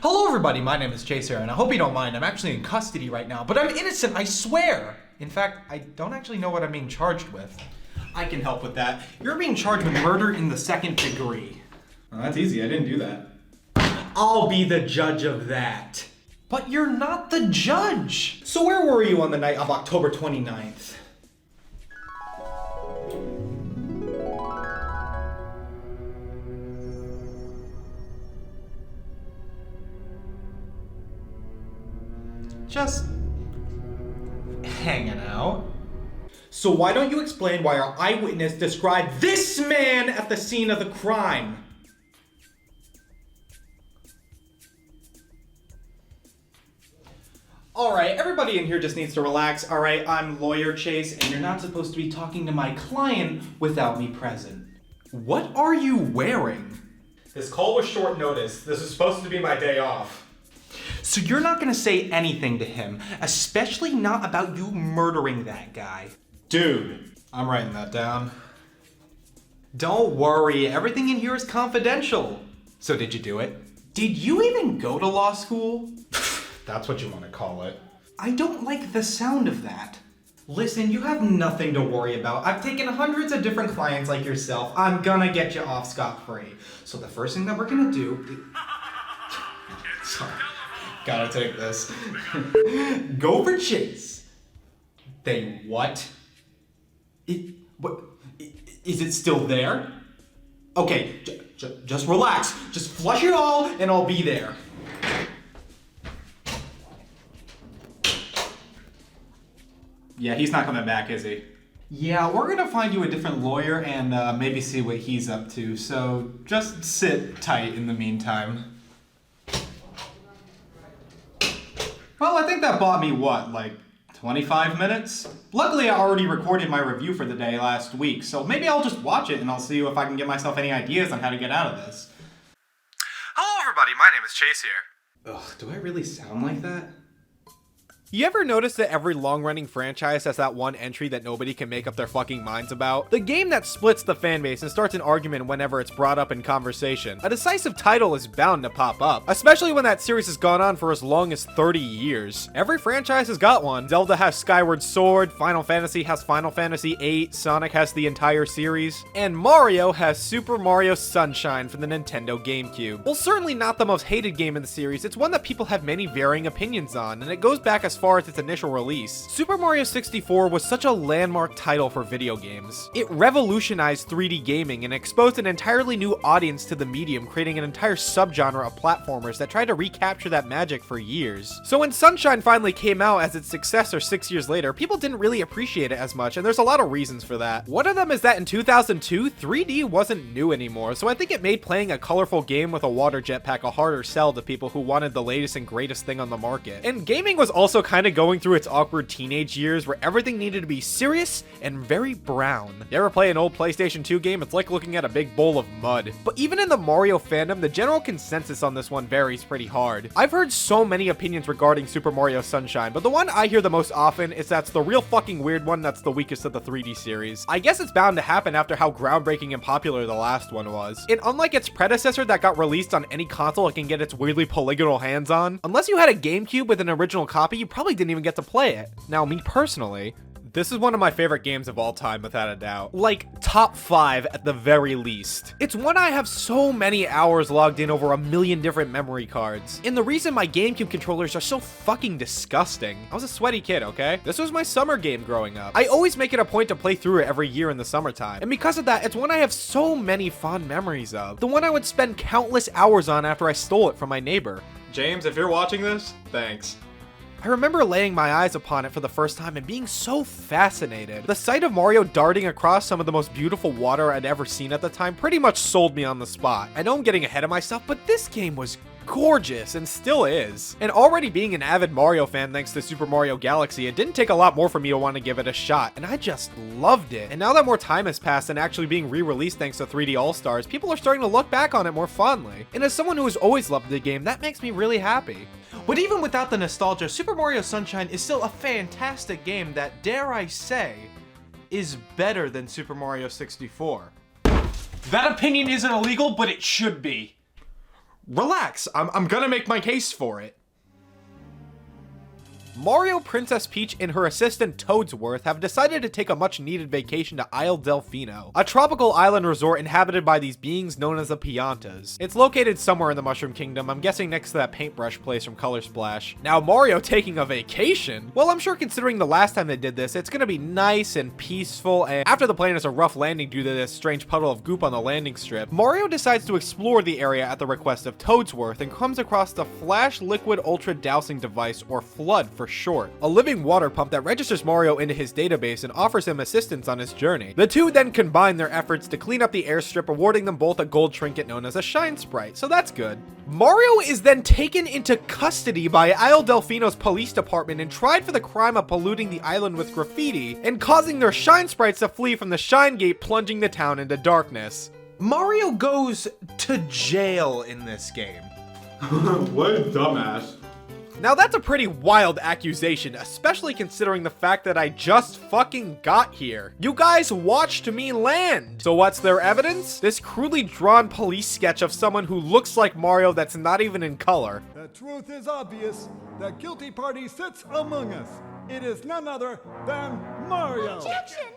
Hello everybody, my name is Chase here, and I hope you don't mind. I'm actually in custody right now, but I'm innocent, I swear! In fact, I don't actually know what I'm being charged with. I can help with that. You're being charged with murder in the second degree. Well, that's easy, I didn't do that. I'll be the judge of that. But you're not the judge! So where were you on the night of October 29th? Just hanging out. So why don't you explain why our eyewitness described this man at the scene of the crime? Alright, everybody in here just needs to relax. Alright, I'm Lawyer Chase, and you're not supposed to be talking to my client without me present. What are you wearing? This call was short notice. This is supposed to be my day off. So you're not gonna say anything to him, especially not about you murdering that guy. Dude, I'm writing that down. Don't worry, everything in here is confidential. So did you do it? Did you even go to law school? That's what you want to call it. I don't like the sound of that. Listen, you have nothing to worry about. I've taken hundreds of different clients like yourself. I'm gonna get you off scot-free. So the first thing that we're gonna do... Sorry. Gotta take this. Go for Chase. They what? What? Is it still there? Okay, just relax. Just flush it all and I'll be there. Yeah, he's not coming back, is he? Yeah, we're gonna find you a different lawyer and maybe see what he's up to. So just sit tight in the meantime. Well, I think that bought me, what, like 25 minutes? Luckily, I already recorded my review for the day last week, so maybe I'll just watch it and I'll see if I can get myself any ideas on how to get out of this. Hello everybody, my name is Chase here. Ugh, do I really sound like that? You ever notice that every long-running franchise has that one entry that nobody can make up their fucking minds about? The game that splits the fanbase and starts an argument whenever it's brought up in conversation. A decisive title is bound to pop up, especially when that series has gone on for as long as 30 years. Every franchise has got one. Zelda has Skyward Sword, Final Fantasy has Final Fantasy VIII, Sonic has the entire series, and Mario has Super Mario Sunshine for the Nintendo GameCube. While certainly not the most hated game in the series, it's one that people have many varying opinions on, and it goes back as far as its initial release. Super Mario 64 was such a landmark title for video games. It revolutionized 3D gaming and exposed an entirely new audience to the medium, creating an entire subgenre of platformers that tried to recapture that magic for years. So when Sunshine finally came out as its successor 6 years later, people didn't really appreciate it as much, and there's a lot of reasons for that. One of them is that in 2002, 3D wasn't new anymore, so I think it made playing a colorful game with a water jetpack a harder sell to people who wanted the latest and greatest thing on the market. And gaming was also kind of going through its awkward teenage years where everything needed to be serious and very brown. You ever play an old PlayStation 2 game? It's like looking at a big bowl of mud. But even in the Mario fandom, the general consensus on this one varies pretty hard. I've heard so many opinions regarding Super Mario Sunshine, but the one I hear the most often is that's the real fucking weird one that's the weakest of the 3D series. I guess it's bound to happen after how groundbreaking and popular the last one was. And unlike its predecessor that got released on any console it can get its weirdly polygonal hands on, unless you had a GameCube with an original copy, you probably didn't even get to play it. Now, me personally, this is one of my favorite games of all time, without a doubt. Like, top 5 at the very least. It's one I have so many hours logged in over a million different memory cards. And the reason my GameCube controllers are so fucking disgusting. I was a sweaty kid, okay? This was my summer game growing up. I always make it a point to play through it every year in the summertime. And because of that, it's one I have so many fond memories of. The one I would spend countless hours on after I stole it from my neighbor. James, if you're watching this, thanks. I remember laying my eyes upon it for the first time and being so fascinated. The sight of Mario darting across some of the most beautiful water I'd ever seen at the time pretty much sold me on the spot. I know I'm getting ahead of myself, but this game was gorgeous and still is. And already being an avid Mario fan thanks to Super Mario Galaxy, it didn't take a lot more for me to want to give it a shot, and I just loved it. And now that more time has passed and actually being re-released thanks to 3D All-Stars, people are starting to look back on it more fondly. And as someone who has always loved the game, that makes me really happy. But even without the nostalgia, Super Mario Sunshine is still a fantastic game that, dare I say, is better than Super Mario 64. That opinion isn't illegal, but it should be. Relax, I'm gonna make my case for it. Mario, Princess Peach, and her assistant Toadsworth have decided to take a much-needed vacation to Isle Delfino, a tropical island resort inhabited by these beings known as the Piantas. It's located somewhere in the Mushroom Kingdom, I'm guessing next to that paintbrush place from Color Splash. Now, Mario taking a vacation? Well, I'm sure considering the last time they did this, it's gonna be nice and peaceful, and after the plane has a rough landing due to this strange puddle of goop on the landing strip, Mario decides to explore the area at the request of Toadsworth and comes across the Flash Liquid Ultra Dowsing Device, or FLUDD for short, a living water pump that registers Mario into his database and offers him assistance on his journey. The two then combine their efforts to clean up the airstrip, awarding them both a gold trinket known as a Shine Sprite, so that's good. Mario is then taken into custody by Isle Delfino's police department and tried for the crime of polluting the island with graffiti and causing their Shine Sprites to flee from the Shine Gate, plunging the town into darkness. Mario goes to jail in this game. What a dumbass. Now that's a pretty wild accusation, especially considering the fact that I just fucking got here. You guys watched me land. So what's their evidence? This crudely drawn police sketch of someone who looks like Mario that's not even in color. The truth is obvious. The guilty party sits among us. It is none other than Mario. Objection!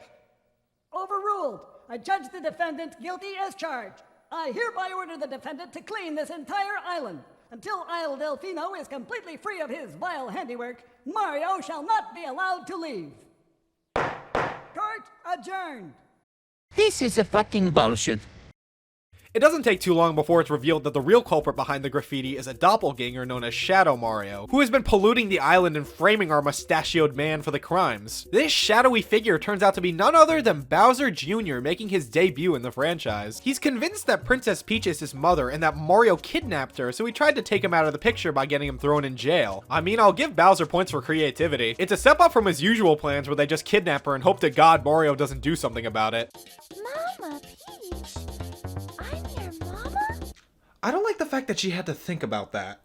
Overruled. I judge the defendant guilty as charged. I hereby order the defendant to clean this entire island. Until Isle Delfino is completely free of his vile handiwork, Mario shall not be allowed to leave. Court adjourned. This is a fucking bullshit. It doesn't take too long before it's revealed that the real culprit behind the graffiti is a doppelganger known as Shadow Mario, who has been polluting the island and framing our mustachioed man for the crimes. This shadowy figure turns out to be none other than Bowser Jr., making his debut in the franchise. He's convinced that Princess Peach is his mother and that Mario kidnapped her, so he tried to take him out of the picture by getting him thrown in jail. I mean, I'll give Bowser points for creativity. It's a step up from his usual plans where they just kidnap her and hope to God Mario doesn't do something about it. Mama Peach, I'm your mama? I don't like the fact that she had to think about that.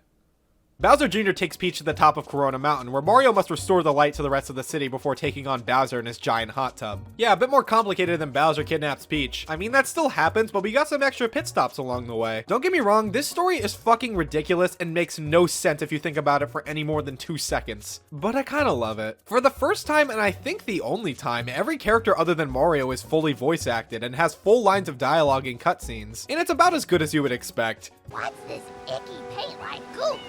Bowser Jr. takes Peach to the top of Corona Mountain, where Mario must restore the light to the rest of the city before taking on Bowser in his giant hot tub. Yeah, a bit more complicated than Bowser kidnaps Peach. I mean, that still happens, but we got some extra pit stops along the way. Don't get me wrong, this story is fucking ridiculous and makes no sense if you think about it for any more than 2 seconds. But I kinda love it. For the first time, and I think the only time, every character other than Mario is fully voice acted and has full lines of dialogue in cutscenes. And it's about as good as you would expect. What's this icky paint-like goop?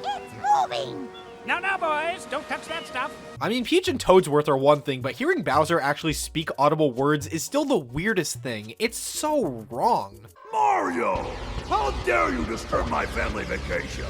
It's moving! No, boys, don't touch that stuff. I mean, Peach and Toadsworth are one thing, but hearing Bowser actually speak audible words is still the weirdest thing. It's so wrong. Mario! How dare you disturb my family vacation?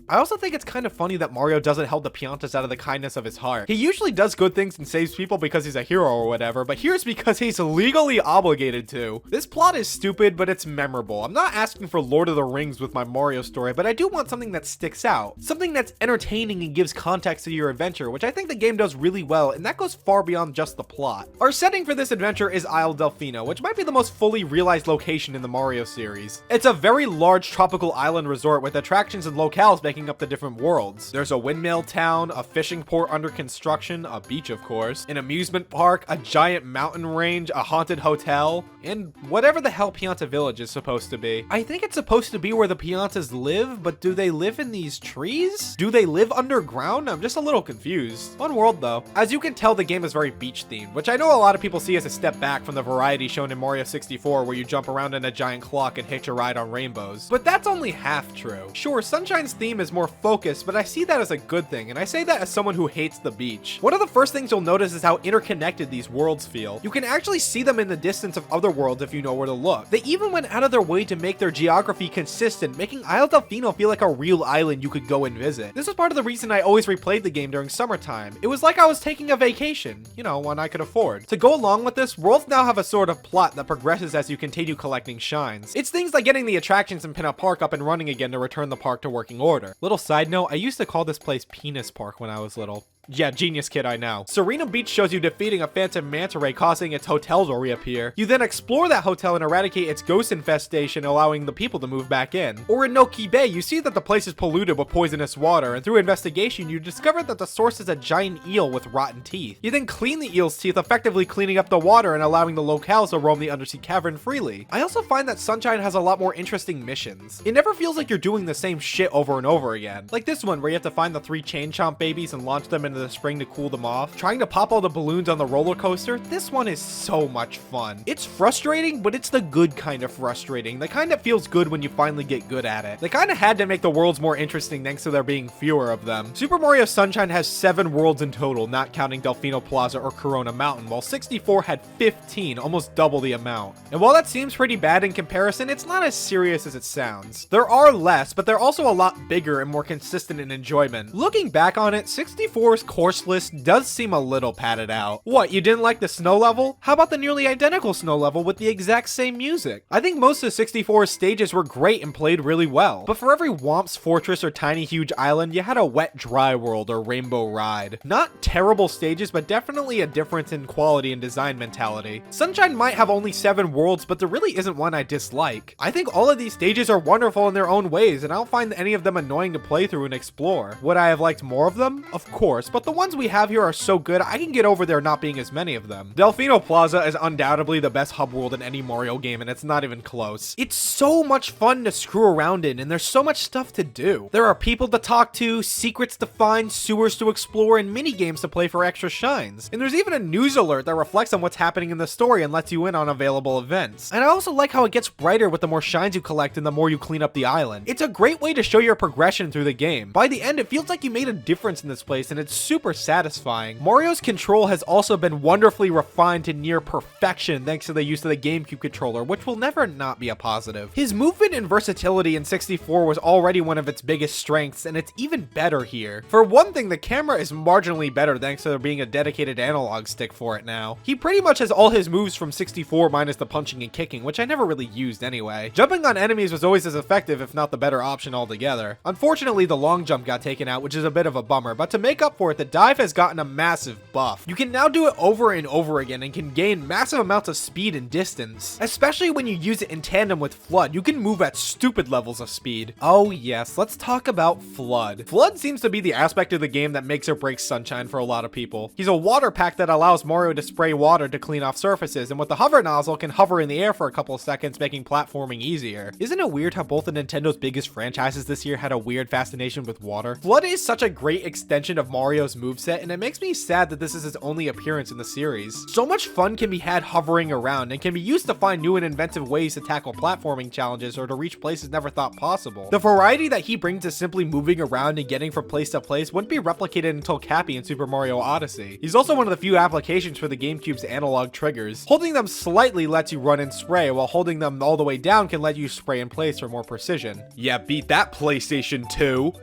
I also think it's kind of funny that Mario doesn't help the Piantas out of the kindness of his heart. He usually does good things and saves people because he's a hero or whatever, but here's because he's legally obligated to. This plot is stupid, but it's memorable. I'm not asking for Lord of the Rings with my Mario story, but I do want something that sticks out. Something that's entertaining and gives context to your adventure, which I think the game does really well, and that goes far beyond just the plot. Our setting for this adventure is Isle Delfino, which might be the most fully realized location in the Mario series. It's a very large tropical island resort with attractions and locales making up the different worlds. There's a windmill town, a fishing port under construction, a beach of course, an amusement park, a giant mountain range, a haunted hotel, and whatever the hell Pianta Village is supposed to be. I think it's supposed to be where the Piantas live, but do they live in these trees? Do they live underground? I'm just a little confused. Fun world though. As you can tell, the game is very beach themed, which I know a lot of people see as a step back from the variety shown in Mario 64 where you jump around in a giant clock and hitch a ride on rainbows. But that's only half true. Sure, Sunshine's theme is more focused, but I see that as a good thing, and I say that as someone who hates the beach. One of the first things you'll notice is how interconnected these worlds feel. You can actually see them in the distance of other worlds if you know where to look. They even went out of their way to make their geography consistent, making Isle Delfino feel like a real island you could go and visit. This was part of the reason I always replayed the game during summertime. It was like I was taking a vacation, you know, one I could afford. To go along with this, worlds now have a sort of plot that progresses as you continue collecting shines. It's things like getting the attractions in Pinna Park up and running again to return the park to working order. Little side note, I used to call this place Penis Park when I was little. Yeah, genius kid, I know. Serena Beach shows you defeating a phantom manta ray, causing its hotel to reappear. You then explore that hotel and eradicate its ghost infestation, allowing the people to move back in. Or in Noki Bay, you see that the place is polluted with poisonous water, and through investigation, you discover that the source is a giant eel with rotten teeth. You then clean the eel's teeth, effectively cleaning up the water and allowing the locales to roam the undersea cavern freely. I also find that Sunshine has a lot more interesting missions. It never feels like you're doing the same shit over and over again. Like this one, where you have to find the 3 chain chomp babies and launch them into the spring to cool them off. Trying to pop all the balloons on the roller coaster, this one is so much fun. It's frustrating, but it's the good kind of frustrating. The kind that feels good when you finally get good at it. They kind of had to make the worlds more interesting thanks to there being fewer of them. Super Mario Sunshine has 7 worlds in total, not counting Delfino Plaza or Corona Mountain, while 64 had 15, almost double the amount. And while that seems pretty bad in comparison, it's not as serious as it sounds. There are less, but they're also a lot bigger and more consistent in enjoyment. Looking back on it, 64's course list does seem a little padded out. What, you didn't like the snow level? How about the nearly identical snow level with the exact same music? I think most of 64's stages were great and played really well, but for every Whomp's Fortress or Tiny Huge Island, you had a Wet Dry World or Rainbow Ride. Not terrible stages, but definitely a difference in quality and design mentality. Sunshine might have only 7 worlds, but there really isn't one I dislike. I think all of these stages are wonderful in their own ways, and I don't find any of them annoying to play through and explore. Would I have liked more of them? Of course, but the ones we have here are so good, I can get over there not being as many of them. Delfino Plaza is undoubtedly the best hub world in any Mario game, and it's not even close. It's so much fun to screw around in, and there's so much stuff to do. There are people to talk to, secrets to find, sewers to explore, and mini games to play for extra shines. And there's even a news alert that reflects on what's happening in the story and lets you in on available events. And I also like how it gets brighter with the more shines you collect and the more you clean up the island. It's a great way to show your progression through the game. By the end, it feels like you made a difference in this place, and it's super satisfying. Mario's control has also been wonderfully refined to near perfection thanks to the use of the GameCube controller, which will never not be a positive. His movement and versatility in 64 was already one of its biggest strengths, and it's even better here. For one thing, the camera is marginally better thanks to there being a dedicated analog stick for it now. He pretty much has all his moves from 64 minus the punching and kicking, which I never really used anyway. Jumping on enemies was always as effective, if not the better option altogether. Unfortunately, the long jump got taken out, which is a bit of a bummer, but to make up for it, the dive has gotten a massive buff. You can now do it over and over again and can gain massive amounts of speed and distance. Especially when you use it in tandem with Flood, you can move at stupid levels of speed. Oh yes, let's talk about Flood. Flood seems to be the aspect of the game that makes or breaks Sunshine for a lot of people. He's a water pack that allows Mario to spray water to clean off surfaces, and with the hover nozzle can hover in the air for a couple of seconds, making platforming easier. Isn't it weird how both of Nintendo's biggest franchises this year had a weird fascination with water? Flood is such a great extension of Mario's moveset, and it makes me sad that this is his only appearance in the series. So much fun can be had hovering around, and can be used to find new and inventive ways to tackle platforming challenges or to reach places never thought possible. The variety that he brings to simply moving around and getting from place to place wouldn't be replicated until Cappy in Super Mario Odyssey. He's also one of the few applications for the GameCube's analog triggers. Holding them slightly lets you run and spray, while holding them all the way down can let you spray in place for more precision. Yeah, beat that, PlayStation 2.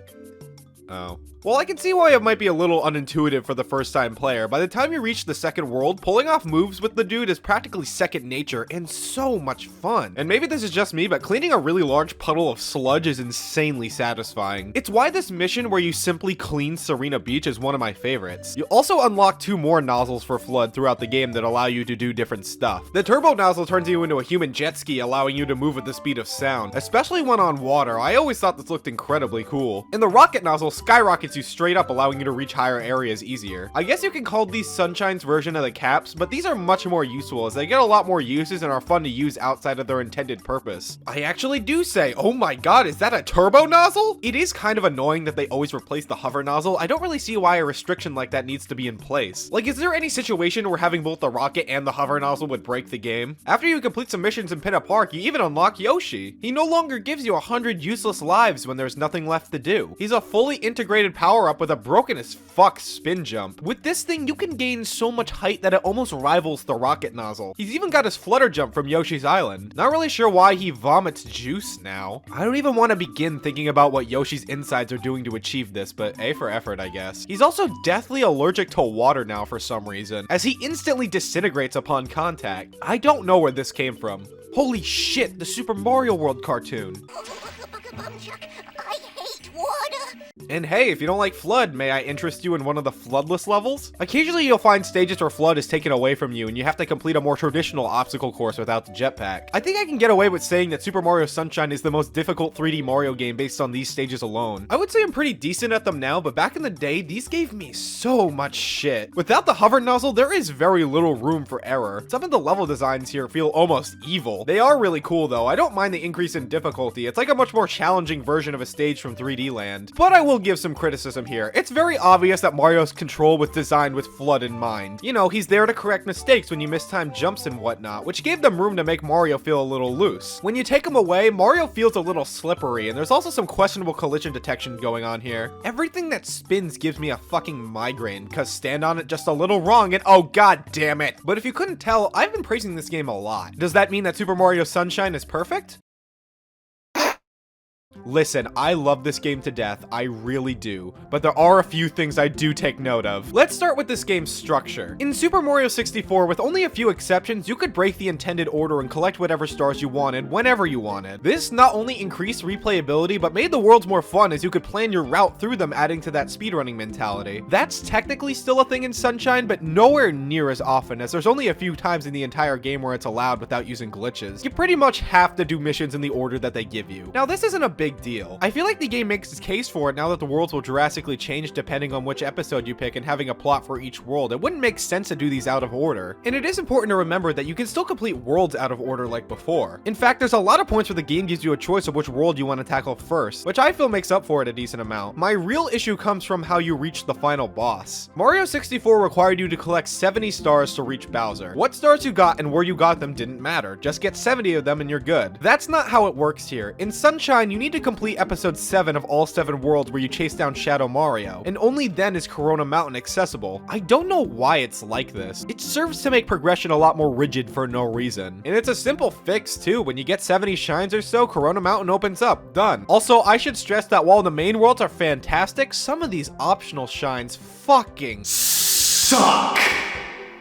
Oh. Well, I can see why it might be a little unintuitive for the first time player. By the time you reach the second world, pulling off moves with the dude is practically second nature and so much fun. And maybe this is just me, but cleaning a really large puddle of sludge is insanely satisfying. It's why this mission where you simply clean Serena Beach is one of my favorites. You also unlock 2 more nozzles for Flood throughout the game that allow you to do different stuff. The turbo nozzle turns you into a human jet ski, allowing you to move at the speed of sound, especially when on water. I always thought this looked incredibly cool. And the rocket nozzle skyrockets you straight up, allowing you to reach higher areas easier. I guess you can call these Sunshine's version of the caps, but these are much more useful as they get a lot more uses and are fun to use outside of their intended purpose. I actually do say, oh my god, is that a turbo nozzle? It is kind of annoying that they always replace the hover nozzle. I don't really see why a restriction like that needs to be in place. Like, is there any situation where having both the rocket and the hover nozzle would break the game? After you complete some missions in Pinna Park, you even unlock Yoshi. He no longer gives you 100 useless lives when there's nothing left to do. He's a fully integrated power-up with a broken as fuck spin jump. With this thing, you can gain so much height that it almost rivals the rocket nozzle. He's even got his flutter jump from Yoshi's Island. Not really sure why he vomits juice now. I don't even want to begin thinking about what Yoshi's insides are doing to achieve this, but A for effort, I guess. He's also deathly allergic to water now for some reason, as he instantly disintegrates upon contact. I don't know where this came from. Holy shit, the Super Mario World cartoon. I hate water? And hey, if you don't like Flood, may I interest you in one of the floodless levels? Occasionally you'll find stages where Flood is taken away from you and you have to complete a more traditional obstacle course without the jetpack. I think I can get away with saying that Super Mario Sunshine is the most difficult 3D Mario game based on these stages alone. I would say I'm pretty decent at them now, but back in the day, these gave me so much shit. Without the hover nozzle, there is very little room for error. Some of the level designs here feel almost evil. They are really cool though. I don't mind the increase in difficulty. It's like a much more challenging version of a stage from 3D Land. But I will give some criticism here. It's very obvious that Mario's control was designed with Flood in mind. You know, he's there to correct mistakes when you miss time jumps and whatnot, which gave them room to make Mario feel a little loose. When you take him away, Mario feels a little slippery, and there's also some questionable collision detection going on here. Everything that spins gives me a fucking migraine, cause stand on it just a little wrong and oh god damn it. But if you couldn't tell, I've been praising this game a lot. Does that mean that Super Mario Sunshine is perfect? Listen, I love this game to death, I really do, but there are a few things I do take note of. Let's start with this game's structure. In Super Mario 64, with only a few exceptions, you could break the intended order and collect whatever stars you wanted, whenever you wanted. This not only increased replayability, but made the worlds more fun as you could plan your route through them, adding to that speedrunning mentality. That's technically still a thing in Sunshine, but nowhere near as often, as there's only a few times in the entire game where it's allowed without using glitches. You pretty much have to do missions in the order that they give you. Now, this isn't a big deal. I feel like the game makes its case for it now that the worlds will drastically change depending on which episode you pick and having a plot for each world. It wouldn't make sense to do these out of order. And it is important to remember that you can still complete worlds out of order like before. In fact, there's a lot of points where the game gives you a choice of which world you want to tackle first, which I feel makes up for it a decent amount. My real issue comes from how you reach the final boss. Mario 64 required you to collect 70 stars to reach Bowser. What stars you got and where you got them didn't matter. Just get 70 of them and you're good. That's not how it works here. In Sunshine, you need to complete episode 7 of all 7 worlds where you chase down Shadow Mario, and only then is Corona Mountain accessible. I don't know why it's like this. It serves to make progression a lot more rigid for no reason. And it's a simple fix too. When you get 70 shines or so, Corona Mountain opens up. Done. Also, I should stress that while the main worlds are fantastic, some of these optional shines fucking suck.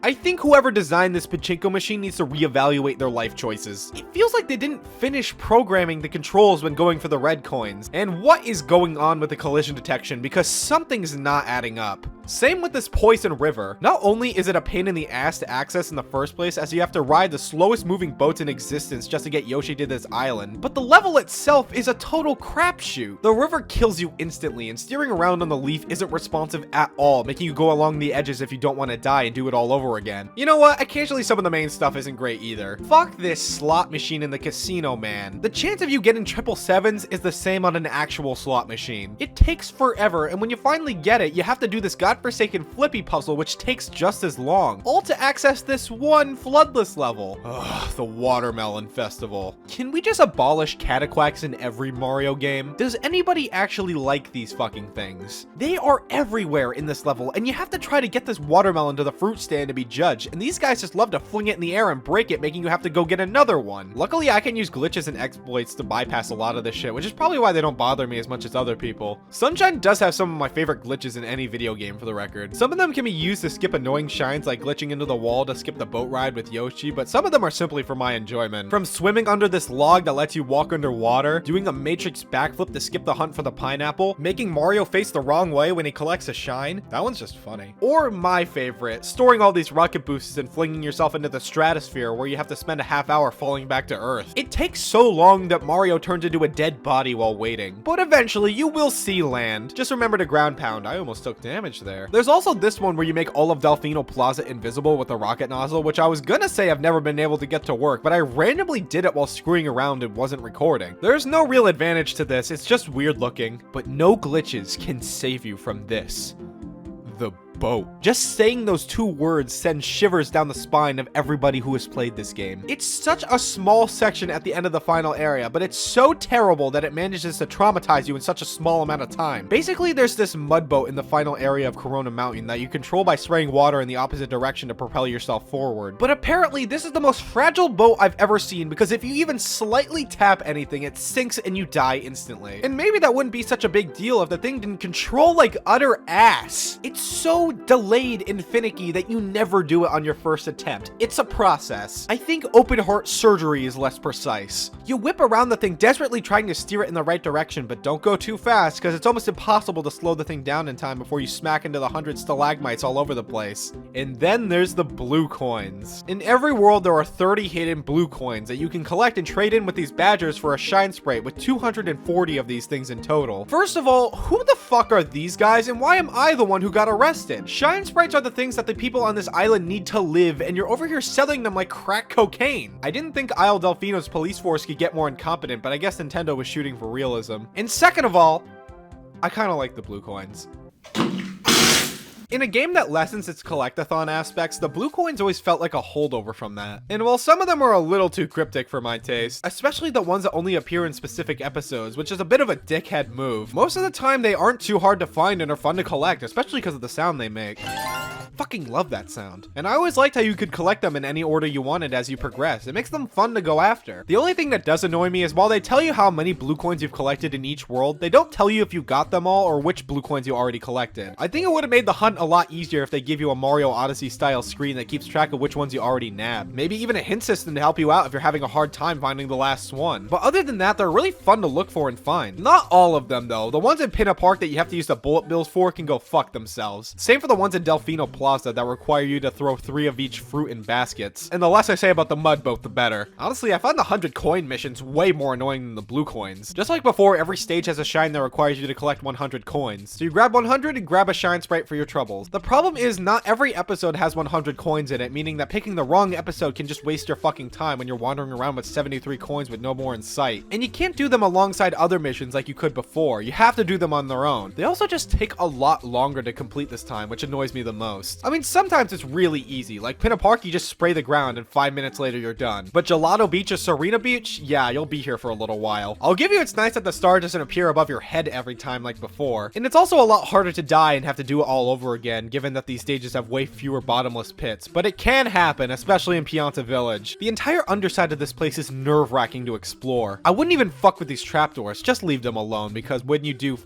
I think whoever designed this pachinko machine needs to reevaluate their life choices. It feels like they didn't finish programming the controls when going for the red coins. And what is going on with the collision detection, because something's not adding up. Same with this Poison River. Not only is it a pain in the ass to access in the first place, as you have to ride the slowest moving boats in existence just to get Yoshi to this island, but the level itself is a total crapshoot. The river kills you instantly, and steering around on the leaf isn't responsive at all, making you go along the edges if you don't want to die and do it all over again. You know what? Occasionally some of the main stuff isn't great either. Fuck this slot machine in the casino, man. The chance of you getting 777s is the same on an actual slot machine. It takes forever, and when you finally get it, you have to do this godforsaken flippy puzzle, which takes just as long, all to access this one floodless level. Ugh, the Watermelon Festival. Can we just abolish cataquacks in every Mario game? Does anybody actually like these fucking things? They are everywhere in this level, and you have to try to get this watermelon to the fruit stand to be judged, and these guys just love to fling it in the air and break it, making you have to go get another one. Luckily, I can use glitches and exploits to bypass a lot of this shit, which is probably why they don't bother me as much as other people. Sunshine does have some of my favorite glitches in any video game, for the record. Some of them can be used to skip annoying shines, like glitching into the wall to skip the boat ride with Yoshi, but some of them are simply for my enjoyment. From swimming under this log that lets you walk underwater, doing a Matrix backflip to skip the hunt for the pineapple, making Mario face the wrong way when he collects a shine. That one's just funny. Or my favorite, storing all these rocket boosts and flinging yourself into the stratosphere where you have to spend a half hour falling back to Earth. It takes so long that Mario turns into a dead body while waiting, but eventually you will see land. Just remember to ground pound. I almost took damage there. There's also this one where you make all of Delfino Plaza invisible with the rocket nozzle, which I was gonna say I've never been able to get to work, but I randomly did it while screwing around and wasn't recording. There's no real advantage to this, it's just weird looking, but no glitches can save you from this. The boat. Just saying those 2 words sends shivers down the spine of everybody who has played this game. It's such a small section at the end of the final area, but it's so terrible that it manages to traumatize you in such a small amount of time. Basically, there's this mud boat in the final area of Corona Mountain that you control by spraying water in the opposite direction to propel yourself forward. But apparently, this is the most fragile boat I've ever seen, because if you even slightly tap anything, it sinks and you die instantly. And maybe that wouldn't be such a big deal if the thing didn't control like utter ass. It's so so delayed and finicky that you never do it on your first attempt. It's a process. I think open heart surgery is less precise. You whip around the thing desperately trying to steer it in the right direction, but don't go too fast because it's almost impossible to slow the thing down in time before you smack into the 100 stalagmites all over the place. And then there's the blue coins. In every world there are 30 hidden blue coins that you can collect and trade in with these badgers for a shine sprite, with 240 of these things in total. First of all, who the fuck are these guys and why am I the one who got arrested? Shine sprites are the things that the people on this island need to live, and you're over here selling them like crack cocaine. I didn't think Isle Delfino's police force could get more incompetent, but I guess Nintendo was shooting for realism. And second of all, I kind of like the blue coins. In a game that lessens its collectathon aspects, the blue coins always felt like a holdover from that. And while some of them are a little too cryptic for my taste, especially the ones that only appear in specific episodes, which is a bit of a dickhead move, most of the time they aren't too hard to find and are fun to collect, especially because of the sound they make. Fucking love that sound. And I always liked how you could collect them in any order you wanted as you progress. It makes them fun to go after. The only thing that does annoy me is while they tell you how many blue coins you've collected in each world, they don't tell you if you got them all or which blue coins you already collected. I think it would have made the hunt a lot easier if they give you a Mario Odyssey style screen that keeps track of which ones you already nabbed. Maybe even a hint system to help you out if you're having a hard time finding the last one. But other than that, they're really fun to look for and find. Not all of them though. The ones in Pinna Park that you have to use the bullet bills for can go fuck themselves. Same for the ones in Delfino Plaza that require you to throw 3 of each fruit in baskets. And the less I say about the mud boat, the better. Honestly, I find the 100 coin missions way more annoying than the blue coins. Just like before, every stage has a shine that requires you to collect 100 coins. So you grab 100 and grab a shine sprite for your troubles. The problem is not every episode has 100 coins in it, meaning that picking the wrong episode can just waste your fucking time when you're wandering around with 73 coins with no more in sight. And you can't do them alongside other missions like you could before. You have to do them on their own. They also just take a lot longer to complete this time, which annoys me the most. I mean, sometimes it's really easy. Like Pinna Park, you just spray the ground and 5 minutes later you're done. But Gelato Beach or Serena Beach, yeah, you'll be here for a little while. I'll give you it's nice that the star doesn't appear above your head every time like before. And it's also a lot harder to die and have to do it all over again, given that these stages have way fewer bottomless pits. But it can happen, especially in Pianta Village. The entire underside of this place is nerve-wracking to explore. I wouldn't even fuck with these trapdoors, just leave them alone, because when you do...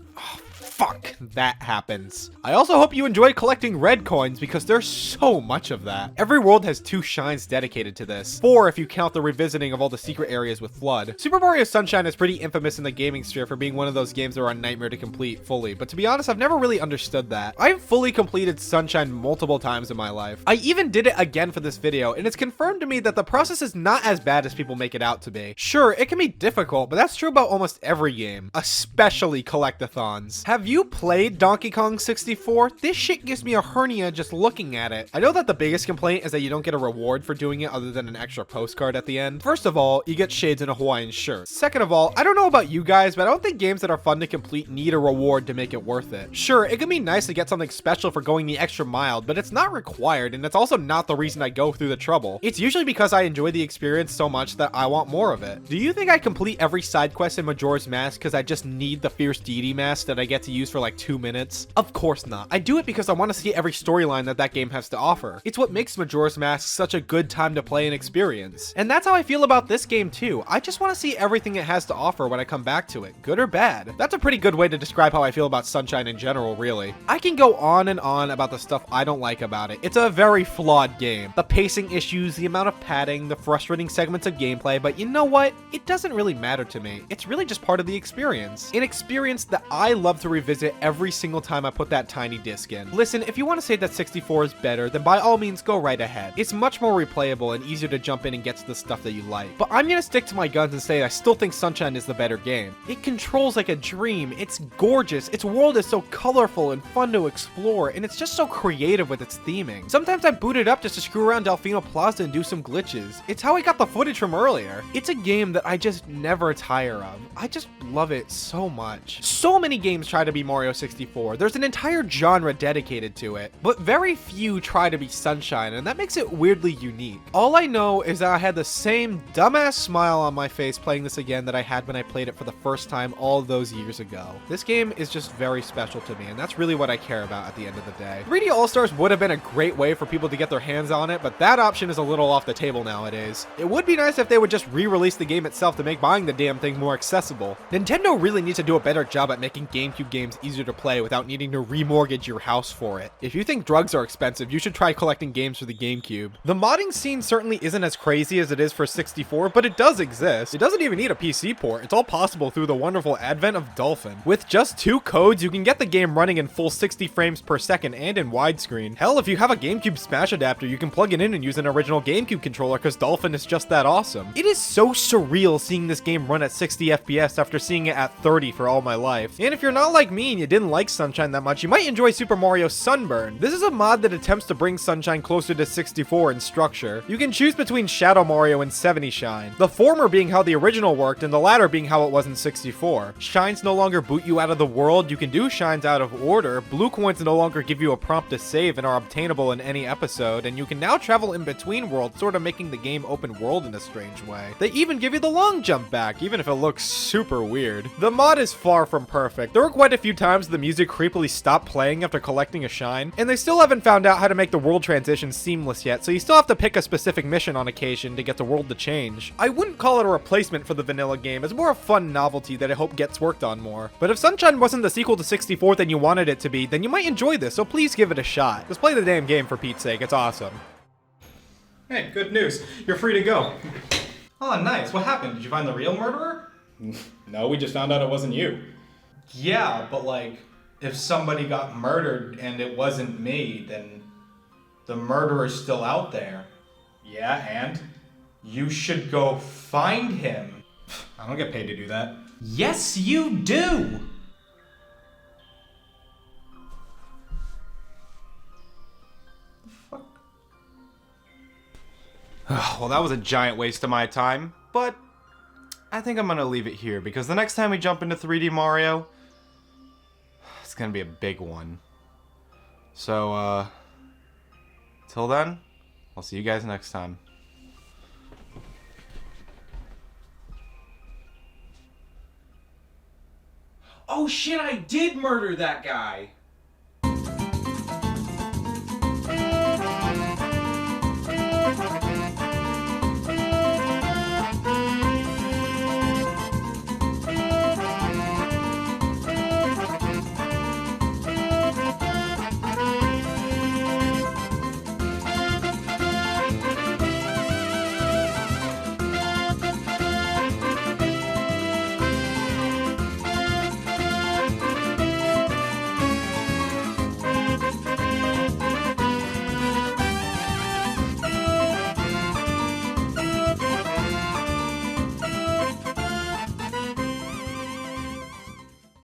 fuck, that happens. I also hope you enjoyed collecting red coins because there's so much of that. Every world has 2 shines dedicated to this. 4 if you count the revisiting of all the secret areas with Flood. Super Mario Sunshine is pretty infamous in the gaming sphere for being one of those games that are a nightmare to complete fully, but to be honest, I've never really understood that. I've fully completed Sunshine multiple times in my life. I even did it again for this video, and it's confirmed to me that the process is not as bad as people make it out to be. Sure, it can be difficult, but that's true about almost every game, especially collectathons. Have you played Donkey Kong 64? This shit gives me a hernia just looking at it. I know that the biggest complaint is that you don't get a reward for doing it other than an extra postcard at the end. First of all, you get shades and a Hawaiian shirt. Second of all, I don't know about you guys, but I don't think games that are fun to complete need a reward to make it worth it. Sure, it can be nice to get something special for going the extra mile, but it's not required, and it's also not the reason I go through the trouble. It's usually because I enjoy the experience so much that I want more of it. Do you think I complete every side quest in Majora's Mask because I just need the Fierce Deity mask that I get to use for like 2 minutes? Of course not. I do it because I want to see every storyline that game has to offer. It's what makes Majora's Mask such a good time to play and experience. And that's how I feel about this game too. I just want to see everything it has to offer when I come back to it, good or bad. That's a pretty good way to describe how I feel about Sunshine in general, really. I can go on and on about the stuff I don't like about it. It's a very flawed game. The pacing issues, the amount of padding, the frustrating segments of gameplay, but you know what? It doesn't really matter to me. It's really just part of the experience. An experience that I love to revisit every single time I put that tiny disc in. Listen, if you want to say that 64 is better, then by all means go right ahead. It's much more replayable and easier to jump in and get to the stuff that you like. But I'm gonna stick to my guns and say I still think Sunshine is the better game. It controls like a dream, it's gorgeous, its world is so colorful and fun to explore, and it's just so creative with its theming. Sometimes I boot it up just to screw around Delfino Plaza and do some glitches. It's how I got the footage from earlier. It's a game that I just never tire of. I just love it so much. So many games try to be Mario 64. There's an entire genre dedicated to it, but very few try to be Sunshine, and that makes it weirdly unique. All I know is that I had the same dumbass smile on my face playing this again that I had when I played it for the first time all those years ago. This game is just very special to me, and that's really what I care about at the end of the day. 3D All-Stars would have been a great way for people to get their hands on it, but that option is a little off the table nowadays. It would be nice if they would just re-release the game itself to make buying the damn thing more accessible. Nintendo really needs to do a better job at making GameCube games games easier to play without needing to remortgage your house for it. If you think drugs are expensive, you should try collecting games for the GameCube. The modding scene certainly isn't as crazy as it is for 64, but it does exist. It doesn't even need a PC port. It's all possible through the wonderful advent of Dolphin. With just 2 codes, you can get the game running in full 60 frames per second and in widescreen. Hell, if you have a GameCube Smash adapter, you can plug it in and use an original GameCube controller because Dolphin is just that awesome. It is so surreal seeing this game run at 60 FPS after seeing it at 30 for all my life. And if you're not like me and you didn't like Sunshine that much, you might enjoy Super Mario Sunburn. This is a mod that attempts to bring Sunshine closer to 64 in structure. You can choose between Shadow Mario and 70 Shine, the former being how the original worked and the latter being how it was in 64. Shines no longer boot you out of the world, you can do shines out of order, blue coins no longer give you a prompt to save and are obtainable in any episode, and you can now travel in between worlds, sort of making the game open world in a strange way. They even give you the long jump back, even if it looks super weird. The mod is far from perfect. There were quite a few times the music creepily stopped playing after collecting a shine, and they still haven't found out how to make the world transition seamless yet, so you still have to pick a specific mission on occasion to get the world to change. I wouldn't call it a replacement for the vanilla game, it's more a fun novelty that I hope gets worked on more. But if Sunshine wasn't the sequel to 64 that you wanted it to be, then you might enjoy this, so please give it a shot. Just play the damn game for Pete's sake, it's awesome. Hey, good news. You're free to go. Oh, nice. What happened? Did you find the real murderer? No, we just found out it wasn't you. Yeah, but like, if somebody got murdered and it wasn't me, then the murderer's still out there. Yeah, and? You should go find him. I don't get paid to do that. Yes, you do! Well, that was a giant waste of my time, but I think I'm gonna leave it here because the next time we jump into 3D Mario, it's gonna be a big one. So, till then, I'll see you guys next time. Oh shit, I did murder that guy!